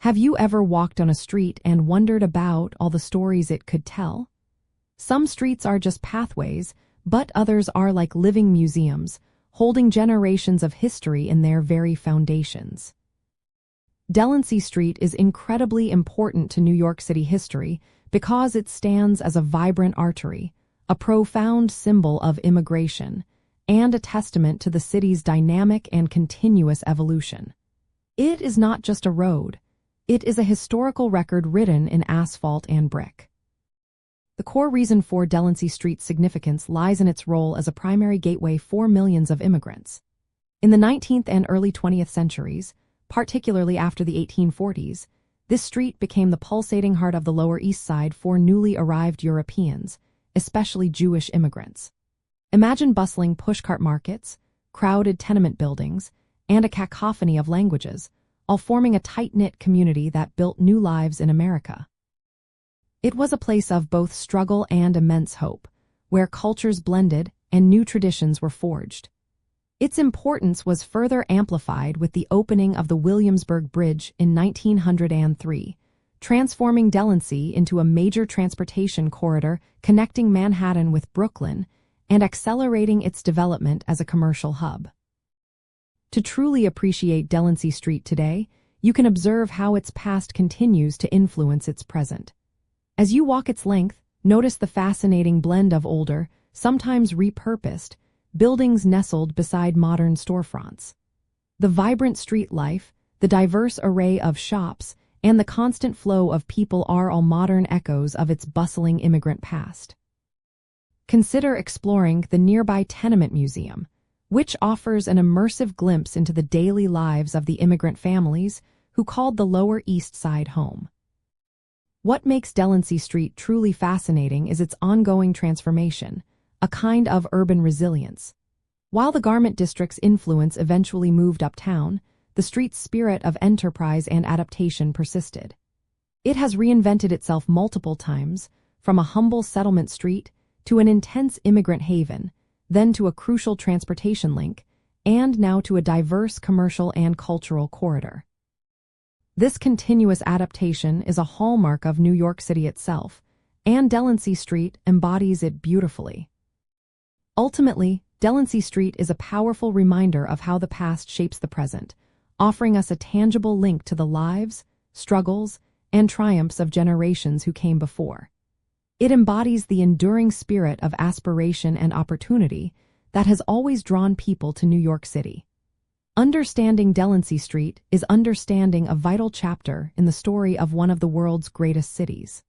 Have you ever walked on a street and wondered about all the stories it could tell? Some streets are just pathways, but others are like living museums, holding generations of history in their very foundations. Delancey Street is incredibly important to New York City history because it stands as a vibrant artery, a profound symbol of immigration, and a testament to the city's dynamic and continuous evolution. It is not just a road. It is a historical record written in asphalt and brick. The core reason for Delancey Street's significance lies in its role as a primary gateway for millions of immigrants. In the 19th and early 20th centuries, particularly after the 1840s, this street became the pulsating heart of the Lower East Side for newly arrived Europeans, especially Jewish immigrants. Imagine bustling pushcart markets, crowded tenement buildings, and a cacophony of languages, all forming a tight-knit community that built new lives in America. It was a place of both struggle and immense hope, where cultures blended and new traditions were forged. Its importance was further amplified with the opening of the Williamsburg Bridge in 1903, transforming Delancey into a major transportation corridor connecting Manhattan with Brooklyn and accelerating its development as a commercial hub. To truly appreciate Delancey Street today, you can observe how its past continues to influence its present. As you walk its length, notice the fascinating blend of older, sometimes repurposed, buildings nestled beside modern storefronts. The vibrant street life, the diverse array of shops, and the constant flow of people are all modern echoes of its bustling immigrant past. Consider exploring the nearby Tenement Museum, which offers an immersive glimpse into the daily lives of the immigrant families who called the Lower East Side home. What makes Delancey Street truly fascinating is its ongoing transformation, a kind of urban resilience. While the garment district's influence eventually moved uptown, the street's spirit of enterprise and adaptation persisted. It has reinvented itself multiple times, from a humble settlement street to an intense immigrant haven, then to a crucial transportation link, and now to a diverse commercial and cultural corridor. This continuous adaptation is a hallmark of New York City itself, and Delancey Street embodies it beautifully. Ultimately, Delancey Street is a powerful reminder of how the past shapes the present, offering us a tangible link to the lives, struggles, and triumphs of generations who came before. It embodies the enduring spirit of aspiration and opportunity that has always drawn people to New York City. Understanding Delancey Street is understanding a vital chapter in the story of one of the world's greatest cities.